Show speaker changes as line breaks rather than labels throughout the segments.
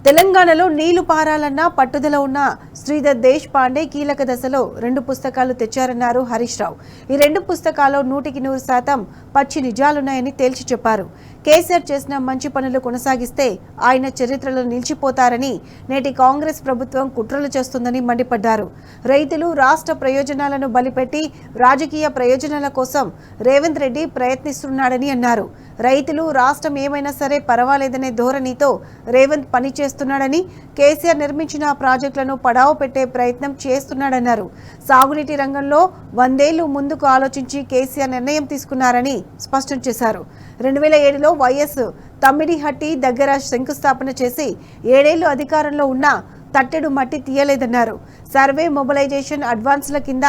తెలంగాణలో నీళ్లు పారాలన్న పట్టుదల ఉన్న శ్రీధర్ దేశ్ పాండే కీలక దశలో 2 పుస్తకాలు తెచ్చారన్నారు హరీష్ రావు. ఈ 2 పుస్తకాల్లో 100% పచ్చి నిజాలున్నాయని తేల్చి చెప్పారు. కేసీఆర్ చేసిన మంచి పనులు కొనసాగిస్తే ఆయన చరిత్రలో నిలిచిపోతారని, నేటి కాంగ్రెస్ ప్రభుత్వం కుట్రలు చేస్తుందని మండిపడ్డారు. రైతులు రాష్ట్ర ప్రయోజనాలను బలిపెట్టి రాజకీయ ప్రయోజనాల కోసం రేవంత్ రెడ్డి ప్రయత్నిస్తున్నాడని అన్నారు. రైతులు రాష్ట్రం ఏమైనా సరే పర్వాలేదనే ధోరణితో రేవంత్ పనిచేస్తున్నాడని, కేసీఆర్ నిర్మించిన ప్రాజెక్టులను పడావు పెట్టే ప్రయత్నం చేస్తున్నాడన్నారు. సాగునీటి రంగంలో 100 ఏళ్లు ముందుకు ఆలోచించి కేసీఆర్ నిర్ణయం తీసుకున్నారని స్పష్టం చేశారు. 2007లో వైఎస్ తమ్మిడిహట్టి దగ్గర శంకుస్థాపన చేసి 7 ఏళ్లు అధికారంలో ఉన్న తట్టెడు మట్టి తీయలేదన్నారు. సర్వే మొబిలైజేషన్ అడ్వాన్స్ల కింద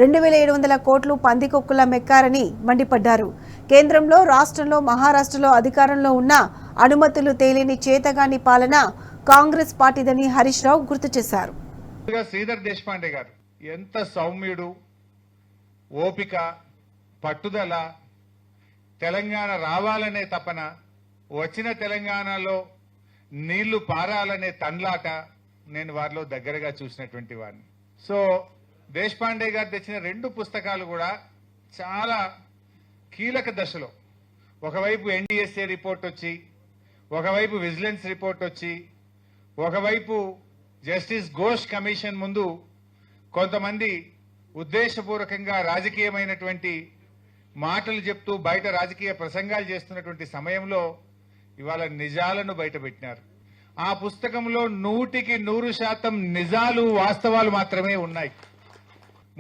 2700 కోట్లు పందికొక్కులా మెక్కారని మండిపడ్డారు. కేంద్రంలో, రాష్ట్రంలో, మహారాష్ట్రలో అధికారంలో ఉన్న అనుమతులు తేలిని చేతగాని పాలన కాంగ్రెస్ పార్టీదని హరీష్ రావు గుర్తు చేశారు.
శ్రీధర్ దేశపాండే గారు ఎంత సౌమ్యుడు, ఓపిక, పట్టుదల, తెలంగాణ రావాలనే తపన, వచ్చిన తెలంగాణలో నీళ్లు పారాలనే తన్లాట నేను వారిలో దగ్గరగా చూసినటువంటి వాడిని. సో దేశపాండే గారు తెచ్చిన 2 పుస్తకాలు కూడా చాలా కీలక దశలో, ఒకవైపు ఎన్డీఎస్ఏ రిపోర్ట్ వచ్చి, ఒకవైపు విజిలెన్స్ రిపోర్ట్ వచ్చి, ఒకవైపు జస్టిస్ ఘోష్ కమిషన్ ముందు కొంతమంది ఉద్దేశపూర్వకంగా రాజకీయమైనటువంటి మాటలు చెప్తూ బయట రాజకీయ ప్రసంగాలు చేస్తున్నటువంటి సమయంలో ఇవాళ నిజాలను బయటపెట్టినారు. ఆ పుస్తకంలో 100% నిజాలు, వాస్తవాలు మాత్రమే ఉన్నాయి.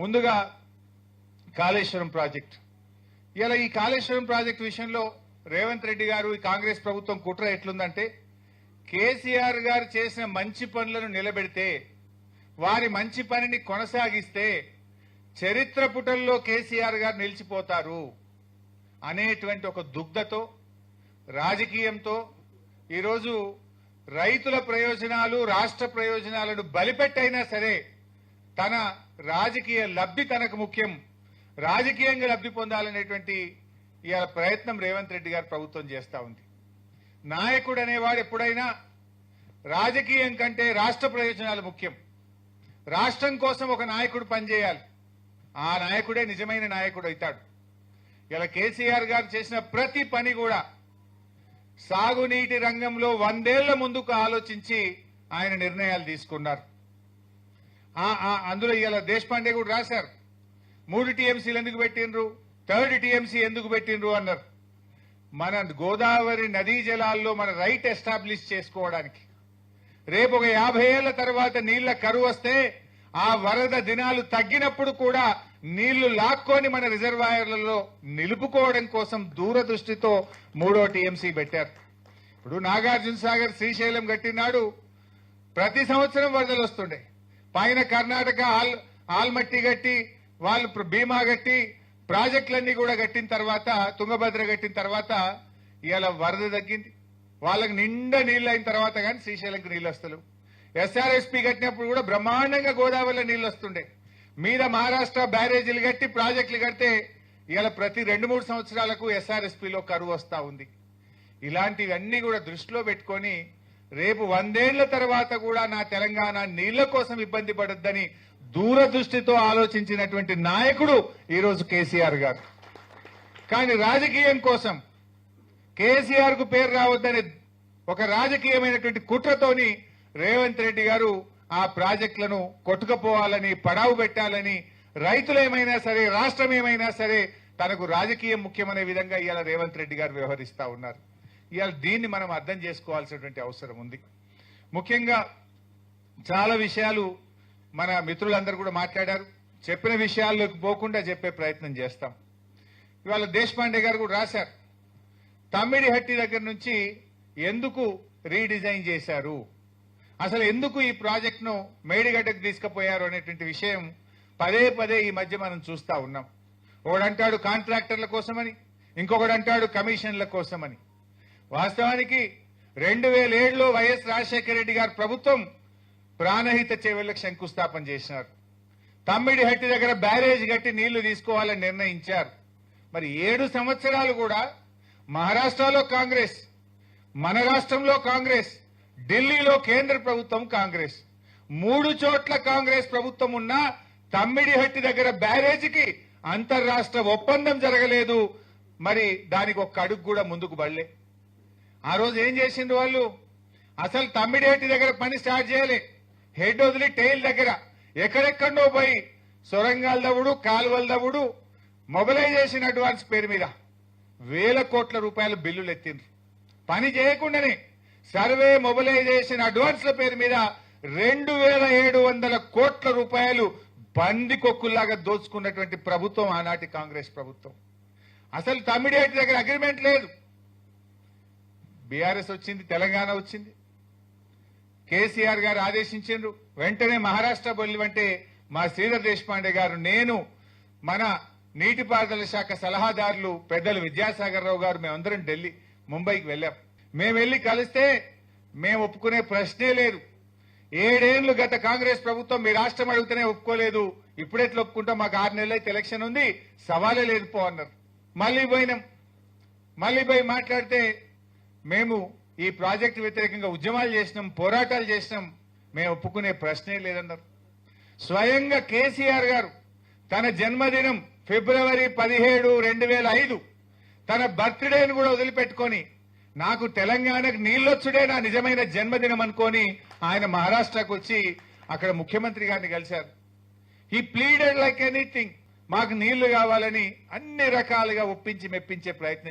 ముందుగా కాళేశ్వరం ప్రాజెక్ట్. ఇలా ఈ కాళేశ్వరం ప్రాజెక్టు విషయంలో రేవంత్ రెడ్డి గారు, ఈ కాంగ్రెస్ ప్రభుత్వం కుట్ర ఎట్లుందంటే, కేసీఆర్ గారు చేసిన మంచి పనులను నిలబెడితే, వారి మంచి పనిని కొనసాగిస్తే చరిత్ర పుటల్లో కేసీఆర్ గారు నిలిచిపోతారు అనేటువంటి ఒక దుగ్ధతో, రాజకీయంతో ఈరోజు రైతుల ప్రయోజనాలు, రాష్ట్ర ప్రయోజనాలను బలిపెట్టైనా సరే తన రాజకీయ లబ్ధి తనకు ముఖ్యం, రాజకీయంగా లబ్ధి పొందాలనేటువంటి ఇవాళ ప్రయత్నం రేవంత్ రెడ్డి గారు ప్రభుత్వం చేస్తా ఉంది. నాయకుడు అనేవాడు ఎప్పుడైనా రాజకీయం కంటే రాష్ట్ర ప్రయోజనాలు ముఖ్యం. రాష్ట్రం కోసం ఒక నాయకుడు పనిచేయాలి. ఆ నాయకుడే నిజమైన నాయకుడు అవుతాడు. ఇలా కేసీఆర్ గారు చేసిన ప్రతి పని కూడా సాగునీటి రంగంలో 100 ఏళ్ల ముందుకు ఆలోచించి ఆయన నిర్ణయాలు తీసుకున్నారు. అందులో ఇలా దేశపాండే కూడా రాశారు, 3 టీఎంసీలు ఎందుకు పెట్టినరు, 3rd టీఎంసీ ఎందుకు పెట్టినరు అన్నారు. మన గోదావరి నదీ జలాల్లో మన రైట్ ఎస్టాబ్లిష్ చేసుకోవడానికి, రేపు ఒక 50 ఏళ్ల తర్వాత నీళ్ల కరువు వస్తే ఆ వరద దినాలు తగ్గినప్పుడు కూడా నీళ్లు లాక్కొని మన రిజర్వాయర్లలో నిలుపుకోవడం కోసం దూరదృష్టితో 3వ టీఎంసీ పెట్టారు. ఇప్పుడు నాగార్జున సాగర్, శ్రీశైలం కట్టినాడు, ప్రతి సంవత్సరం వరదలు వస్తుండే. పైన కర్ణాటక ఆల్మట్టి కట్టి, వాళ్ళు భీమా కట్టి, ప్రాజెక్టులన్నీ కూడా కట్టిన తర్వాత, తుంగభద్ర కట్టిన తర్వాత ఇవాళ వరద తగ్గింది. వాళ్ళకి నిండా నీళ్ళు అయిన తర్వాత కానీ శ్రీశైలంకి నీళ్ళు వస్తలేవు. ఎస్ఆర్ఎస్పీ కట్టినప్పుడు కూడా బ్రహ్మాండంగా గోదావరిలో నీళ్ళు వస్తుండే. మీద మహారాష్ట్ర బ్యారేజీలు కట్టి ప్రాజెక్టులు కడితే ఇవాళ ప్రతి 2-3 సంవత్సరాలకు ఎస్ఆర్ఎస్పీలో కరువు వస్తా ఉంది. ఇలాంటివన్నీ కూడా దృష్టిలో పెట్టుకొని రేపు 100 ఏళ్ల తర్వాత కూడా నా తెలంగాణ నీళ్ల కోసం ఇబ్బంది పడొద్దని దూరదృష్టితో ఆలోచించినటువంటి నాయకుడు ఈరోజు కేసీఆర్ గారు. కానీ రాజకీయం కోసం కేసీఆర్ కు పేరు రావద్దనే ఒక రాజకీయమైనటువంటి కుట్రతోని రేవంత్ రెడ్డి గారు ఆ ప్రాజెక్టులను కొట్టుకుపోవాలని, పడావు పెట్టాలని, రైతులేమైనా సరే, రాష్ట్రం ఏమైనా సరే తనకు రాజకీయం ముఖ్యమనే విధంగా ఇవాళ రేవంత్ రెడ్డి గారు వ్యవహరిస్తా ఉన్నారు. ఇవాళ దీన్ని మనం అర్థం చేసుకోవాల్సినటువంటి అవసరం ఉంది. ముఖ్యంగా చాలా విషయాలు మన మిత్రులందరూ కూడా మాట్లాడారు. చెప్పిన విషయాల్లోకి పోకుండా చెప్పే ప్రయత్నం చేస్తాం. ఇవాళ దేశపాండే గారు కూడా రాశారు, తమ్మిడిహట్టి దగ్గర నుంచి ఎందుకు రీడిజైన్ చేశారు, అసలు ఎందుకు ఈ ప్రాజెక్టును మేడిగడ్డకు తీసుకుపోయారు అనేటువంటి విషయం పదే ఈ మధ్య మనం చూస్తా ఉన్నాం. ఒకడంటాడు కాంట్రాక్టర్ల కోసమని, ఇంకొకడు అంటాడు కమిషన్ల కోసమని. వాస్తవానికి 2007లో వైఎస్ రాజశేఖర రెడ్డి గారి ప్రభుత్వం ప్రాణహిత చెరువులకు శంకుస్థాపన చేసినారు. తమ్మిడిహట్టి దగ్గర బ్యారేజ్ కట్టి నీళ్లు తీసుకోవాలని నిర్ణయించారు. మరి 7 సంవత్సరాలు కూడా మహారాష్ట్రలో కాంగ్రెస్, మన రాష్ట్రంలో కాంగ్రెస్ ఢిల్లీలో కేంద్ర ప్రభుత్వం కాంగ్రెస్, 3 చోట్ల కాంగ్రెస్ ప్రభుత్వం ఉన్నా తమ్మిడిహట్టి దగ్గర బ్యారేజీకి అంతర్రాష్ట్ర ఒప్పందం జరగలేదు. మరి దానికి ఒక్క అడుగు కూడా ముందుకు పడలే. ఆ రోజు ఏం చేసిండ్రు వాళ్ళు? అసలు తమ్మిడిహట్టి దగ్గర పని స్టార్ట్ చేయలే. హెడ్ వదిలి టైల్ దగ్గర ఎక్కడెక్కడో పోయి సొరంగాల దవుడు, కాలువల దవుడు, మొబిలైజేషన్ అడ్వాన్స్ పేరు మీద వేల కోట్ల రూపాయల బిల్లులు ఎత్తిండ్రు. పని చేయకుండానే సర్వే మొబిలైజేషన్ అడ్వాన్స్ల పేరు మీద 2700 కోట్ల రూపాయలు బందికొక్కుల్లాగా దోచుకున్నటువంటి ప్రభుత్వం ఆనాటి కాంగ్రెస్ ప్రభుత్వం. అసలు తమ్మిడిహట్టి దగ్గర అగ్రిమెంట్ లేదు. బీఆర్ఎస్ వచ్చింది, తెలంగాణ వచ్చింది, కేసీఆర్ గారు ఆదేశించిండ్రు. వెంటనే మహారాష్ట్ర బొల్లివంటే మా శ్రీధర్ దేశపాండే గారు, నేను, మన నీటిపారుదల శాఖ సలహాదారులు పెద్దలు విద్యాసాగర్ రావు గారు, మేమందరం ఢిల్లీ, ముంబైకి వెళ్ళాం. మేము వెళ్లి కలిస్తే మేము ఒప్పుకునే ప్రశ్నే లేదు. 7 ఏళ్లు గత కాంగ్రెస్ ప్రభుత్వం మీ రాష్ట్రం అడిగితేనే ఒప్పుకోలేదు, ఇప్పుడెట్లా ఒప్పుకుంటాం, మాకు 6 నెలలు అయితే ఎలక్షన్ ఉంది, సవాలే లేదు పో అన్నారు. మళ్లీ పోయినాం. మళ్లీ పోయి మాట్లాడితే మేము ఈ ప్రాజెక్టు వ్యతిరేకంగా ఉద్యమాలు చేసినాం, పోరాటాలు చేసినాం, మేము ఒప్పుకునే ప్రశ్నే లేదన్నారు. స్వయంగా కేసీఆర్ గారు తన జన్మదినం ఫిబ్రవరి 17, 2005 తన బర్త్డేను కూడా వదిలిపెట్టుకొని నాకు తెలంగాణకు నీళ్లొచ్చుడే నా నిజమైన జన్మదినం అనుకొని ఆయన మహారాష్ట్రకు వచ్చి అక్కడ ముఖ్యమంత్రి గారిని కలిశారు. హీ ప్లీడెడ్ లైక్ ఎనీథింగ్, మాకు నీళ్లు కావాలని అన్ని రకాలుగా ఒప్పించి మెప్పించే ప్రయత్నం